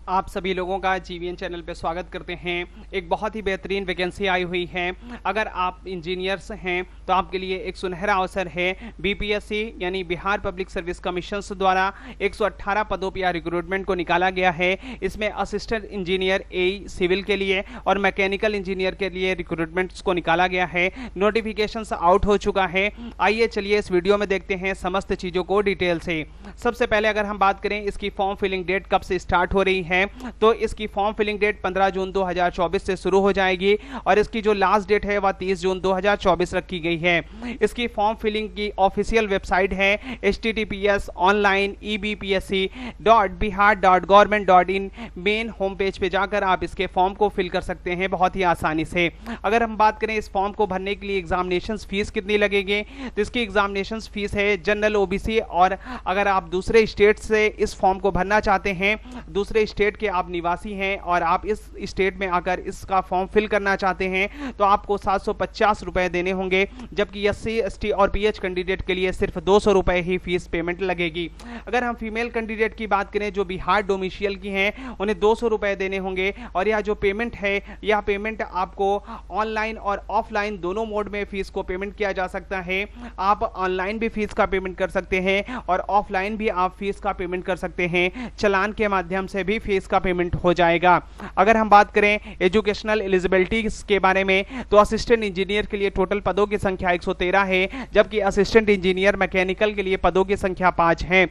आप सभी लोगों का जीवीएन चैनल पे स्वागत करते हैं। एक बहुत ही बेहतरीन वैकेंसी आई हुई है। अगर आप इंजीनियर्स हैं तो आपके लिए एक सुनहरा अवसर है। बीपीएससी यानी बिहार पब्लिक सर्विस कमीशन द्वारा 118 पदों पर रिक्रूटमेंट को निकाला गया है। इसमें असिस्टेंट इंजीनियर ए सिविल के लिए और मैकेनिकल इंजीनियर के लिए रिक्रूटमेंट्स को निकाला गया है। नोटिफिकेशंस आउट हो चुका है। आइए चलिए इस वीडियो में देखते हैं समस्त चीज़ों को डिटेल से। सबसे पहले अगर हम बात करें इसकी फॉर्म फिलिंग डेट कब से स्टार्ट हो रही है, तो इसकी फॉर्म फिलिंग डेट 15 जून 2024 से शुरू हो जाएगी और इसकी जो लास्ट डेट है वह 30 जून 2024 रखी गई है। इसकी फॉर्म फिलिंग की ऑफिशियल वेबसाइट है https://ebpsc.bihar.government.in। मेन होम पेज पे जाकर आप इसके फॉर्म को फिल कर सकते हैं बहुत ही आसानी से। अगर हम बात करें इस फॉर्म को भरने के लिए एग्जामिनेशन फीस कितनी लगेगी, तो इसकी एग्जामिनेशन फीस है जनरल ओबीसी, और अगर आप दूसरे स्टेट से इस फॉर्म को भरना चाहते हैं, दूसरे स्टेट के आप निवासी हैं और आप इस स्टेट में आकर इसका फॉर्म फिल करना चाहते हैं, तो आपको 750 रुपए देने होंगे, जबकि एससी एसटी और पीएच कैंडिडेट के लिए सिर्फ 200 रुपए ही फीस पेमेंट लगेगी। अगर हम फीमेल कैंडिडेट की बात करें जो बिहार डोमिशियल की हैं, उन्हें 200 रुपए देने होंगे और यह जो पेमेंट है यह पेमेंट आपको ऑनलाइन और ऑफलाइन दोनों मोड में फीस को पेमेंट किया जा सकता है। आप ऑनलाइन भी फीस का पेमेंट कर सकते हैं और ऑफलाइन भी आप फीस का पेमेंट कर सकते हैं। चालान के माध्यम से भी फीस का पेमेंट हो जाएगा। अगर हम बात करें एजुकेशनल एलिजिबिलिटी के बारे में, तो असिस्टेंट इंजीनियर के लिए टोटल पदों की संख्या 113 है, जबकि असिस्टेंट इंजीनियर मैकेनिकल के लिए पदों की संख्या 5 है।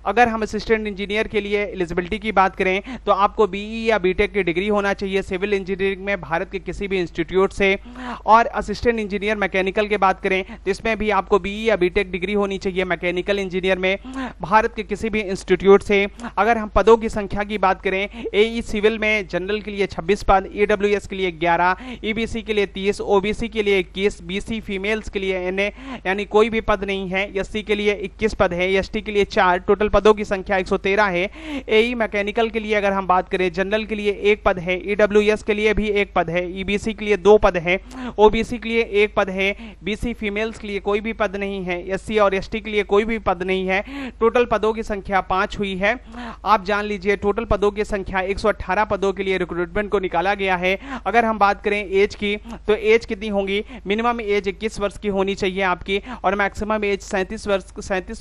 अगर हम असिस्टेंट इंजीनियर के लिए एलिजिबिलिटी की बात करें तो आपको बीई या बीटेक की डिग्री होना चाहिए सिविल इंजीनियरिंग में भारत के किसी भी इंस्टीट्यूट से। और असिस्टेंट इंजीनियर मैकेनिकल की बात करें तो इसमें भी आपको बीई या बीटेक डिग्री होनी चाहिए मैकेनिकल इंजीनियर में भारत के किसी भी इंस्टीट्यूट से। अगर हम पदों की संख्या की बात करें, एई सिविल में जनरल के लिए 26 पद, ईडब्ल्यूएस के लिए 11, ईबीसी के लिए 30, ओबीसी के लिए 21, बीसी फीमेल्स के लिए एनए यानी कोई भी पद नहीं है, एससी के लिए 21 पद है, एसटी के लिए 4, टोटल पदों की संख्या 113 है। एई मैकेनिकल के लिए अगर हम बात करें, जनरल के लिए 1 पद है, ईडब्ल्यूएस के लिए भी 1 पद है, ईबीसी के लिए 2 पद है, ओबीसी के लिए 1 पद है, बीसी फीमेल्स के लिए कोई भी पद नहीं है, एससी और एसटी के लिए कोई भी पद नहीं है। टोटल पदों की संख्या 5 हुई है। आप जान लीजिए टोटल पदों की संख्या 118 पदों के लिए रिक्रूटमेंट को निकाला गया है। अगर हम बात करें एज की, तो एज कितनी होगी, मिनिमम एज 21 वर्ष की होनी चाहिए आपकी और मैक्सिमम एज 37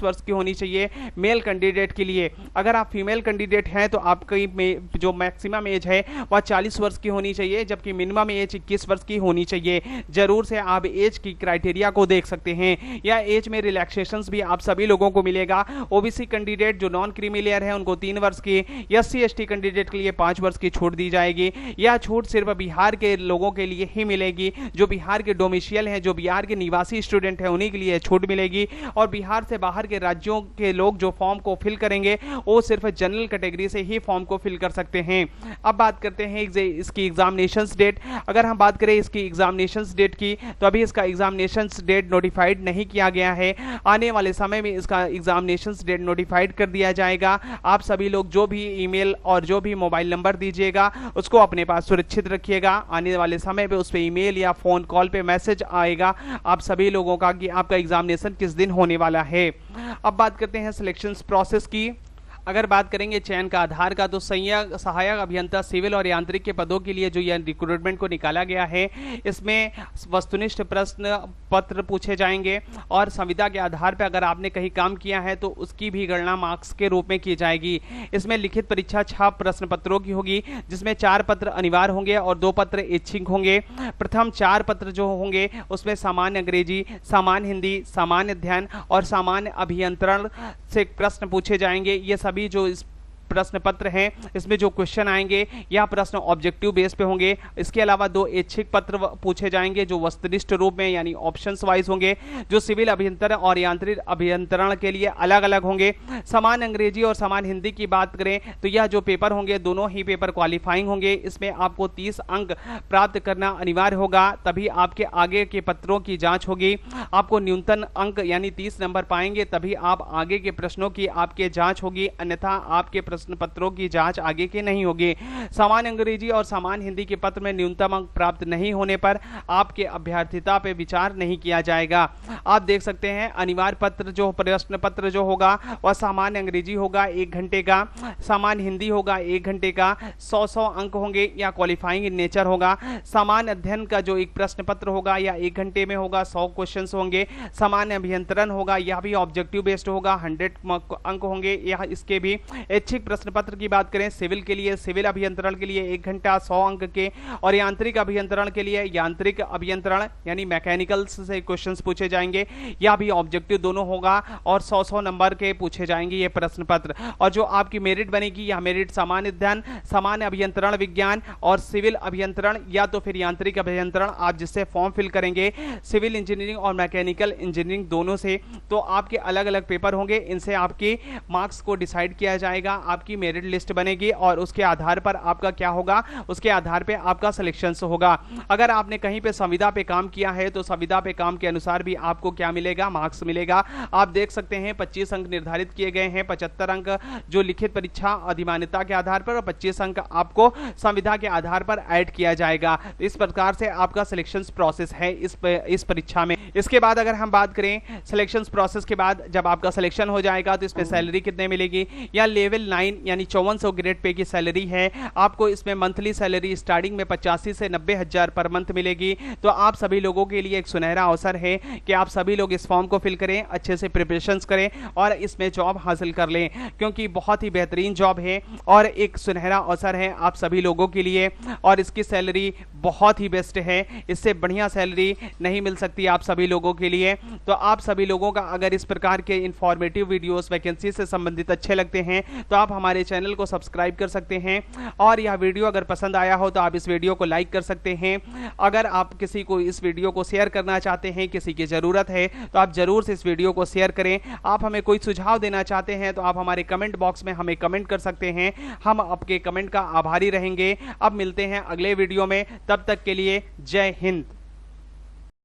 वर्ष की होनी चाहिए मेल कैंडिडेट के लिए। अगर आप फीमेल कैंडिडेट हैं तो आपकी जो मैक्सिमम एज है वह 40 वर्ष की होनी चाहिए, जबकि मिनिमम एज 21 वर्ष की होनी चाहिए। जरूर से आप एज की क्राइटेरिया को देख सकते हैं। या एज में रिलैक्सेशंस भी आप सभी लोगों को मिलेगा। ओबीसी कैंडिडेट जो नॉन क्रीमी लेयर है उनको 3 वर्ष की, एससी एसटी कैंडिडेट के लिए 5 वर्ष की छूट दी जाएगी। यह छूट सिर्फ बिहार के लोगों के लिए ही मिलेगी, जो बिहार के डोमिशियल हैं, जो बिहार के निवासी स्टूडेंट हैं, उन्हीं के लिए छूट मिलेगी। और बिहार से बाहर के राज्यों के लोग जो फॉर्म को फिल करेंगे वो सिर्फ जनरल कैटेगरी से ही फॉर्म को फिल कर सकते हैं। अब बात करते हैं इसकी एग्जामिनेशन डेट। अगर हम बात करें इसकी एग्जामिनेशन डेट की, तो अभी इसका एग्जामिनेशन डेट नोटिफाइड नहीं किया गया है। आने वाले समय में इसका एग्जामिनेशन डेट नोटिफाइड कर दिया जाएगा। आप सभी लोग जो भी ईमेल और जो भी मोबाइल नंबर दीजिएगा उसको अपने पास सुरक्षित रखिएगा। आने वाले समय पे उस पे ईमेल या फोन कॉल पे मैसेज आएगा आप सभी लोगों का कि आपका एग्जामिनेशन किस दिन होने वाला है। अब बात करते हैं सिलेक्शन प्रोसेस की। अगर बात करेंगे चयन का आधार का, तो सहायक अभियंता सिविल और यांत्रिक के पदों के लिए जो यह रिक्रूटमेंट को निकाला गया है, इसमें वस्तुनिष्ठ प्रश्न पत्र पूछे जाएंगे और संविदा के आधार पर अगर आपने कहीं काम किया है तो उसकी भी गणना मार्क्स के रूप में की जाएगी। इसमें लिखित परीक्षा 6 प्रश्न पत्रों की होगी, जिसमें 4 पत्र अनिवार्य होंगे और 2 पत्र ऐच्छिक होंगे। प्रथम 4 पत्र जो होंगे उसमें सामान्य अंग्रेजी, सामान्य हिंदी, सामान्य अध्ययन और सामान्य अभियंत्रण से प्रश्न पूछे जाएंगे। ये सभी जो इस प्रश्न पत्र हैं इसमें जो क्वेश्चन आएंगे या प्रश्न ऑब्जेक्टिव बेस पे होंगे। इसके अलावा 2 ऐच्छिक पत्र पूछे जाएंगे जो वस्तुनिष्ठ रूप में यानी ऑप्शंस वाइज होंगे, जो सिविल अभियंत्रण और यांत्रिक अभियंत्रण के लिए अलग अलग होंगे। समान अंग्रेजी और समान हिंदी की बात करें तो यह जो पेपर होंगे दोनों ही पेपर क्वालिफाइंग होंगे। इसमें आपको 30 अंक प्राप्त करना अनिवार्य होगा, तभी आपके आगे के पत्रों की जाँच होगी। आपको न्यूनतम अंक यानी 30 नंबर पाएंगे तभी आप आगे के प्रश्नों की आपके जाँच होगी, अन्यथा आपके प्रश्न पत्रों की जांच आगे की नहीं होगी। समान अंग्रेजी और समान हिंदी के पत्र में न्यूनतम अंक प्राप्त नहीं होने पर आपके अभ्यर्थिता पे विचार नहीं किया जाएगा। आप देख सकते हैं अनिवार्य पत्र जो प्रश्न पत्र जो होगा वह सामान्य अंग्रेजी होगा 1 घंटे का, सामान्य हिंदी होगा 1 घंटे का, 100 अंक होंगे या क्वालिफाइंग इन नेचर होगा। सामान्य अध्ययन का जो एक प्रश्न पत्र होगा या 1 घंटे में होगा, 100 क्वेश्चंस होंगे। सामान्य अभियंत्रण होगा, यह भी ऑब्जेक्टिव बेस्ड होगा, 100 अंक होंगे। यह इसके भी ऐच्छिक प्रश्न पत्र की बात करें सिविल के लिए, सिविल अभियंत्रण के लिए 1 घंटा 100 अंक के, और यांत्रिक अभियंत्रण के लिए यांत्रिक अभियंत्रण यानी मैकेनिकल से क्वेश्चंस पूछे जाएंगे, यह भी ऑब्जेक्टिव दोनों होगा और 100 नंबर के पूछे जाएंगे ये प्रश्न पत्र। और जो आपकी मेरिट बनेगी यह मेरिट सामान्य अध्ययन, सामान्य अभियंत्रण विज्ञान और सिविल अभियंत्रण या तो फिर यांत्रिक अभियंत्रण आप जिससे फॉर्म फिल करेंगे सिविल इंजीनियरिंग और मैकेनिकल इंजीनियरिंग दोनों से, तो आपके अलग अलग पेपर होंगे। इनसे आपके मार्क्स को डिसाइड किया जाएगा, आपकी मेरिट लिस्ट बनेगी और उसके आधार पर आपका क्या होगा, उसके आधार पर आपका सिलेक्शन होगा। अगर आपने कहीं पे संविदा पे काम किया है तो संविदा पे काम के अनुसार भी आपको क्या मिलेगा, मार्क्स मिलेगा। आप देख सकते हैं 25 अंक निर्धारित किए गए हैं, 75 अंक जो लिखित परीक्षा अधिमान्यता के आधार पर और 25 अंक आपको संविदा के आधार पर ऐड किया जाएगा। तो इस प्रकार से आपका सिलेक्शन प्रोसेस है इस परीक्षा में। इसके बाद अगर हम बात करें सिलेक्शन प्रोसेस के बाद जब आपका सिलेक्शन हो जाएगा तो इसमें सैलरी कितने मिलेगी, या लेवल 9 यानी 5400 ग्रेड पे की सैलरी है। आपको इसमें मंथली सैलरी स्टार्टिंग में 85 से 90 हजार पर मंथ मिलेगी। तो आप सभी लोगों के लिए एक सुनहरा अवसर है कि आप सभी लोग इस फॉर्म को फिल करें, अच्छे से प्रिपरेशंस करें और इसमें जॉब हासिल कर लें, क्योंकि बहुत ही बेहतरीन जॉब है और एक सुनहरा अवसर है आप सभी लोगों के लिए। और इसकी सैलरी बहुत ही बेस्ट है, इससे बढ़िया सैलरी नहीं मिल सकती आप सभी लोगों के लिए। तो आप सभी लोगों का अगर इस प्रकार के इंफॉर्मेटिव वीडियोस वैकेंसी से संबंधित अच्छे लगते हैं तो आप हमारे चैनल को सब्सक्राइब कर सकते हैं, और यह वीडियो अगर पसंद आया हो तो आप इस वीडियो को लाइक कर सकते हैं। अगर आप किसी को इस वीडियो को शेयर करना चाहते हैं, किसी की जरूरत है तो आप जरूर से इस वीडियो को शेयर करें। आप हमें कोई सुझाव देना चाहते हैं तो आप हमारे कमेंट बॉक्स में हमें कमेंट कर सकते हैं, हम आपके कमेंट का आभारी रहेंगे। अब मिलते हैं अगले वीडियो में, तब तक के लिए जय हिंद।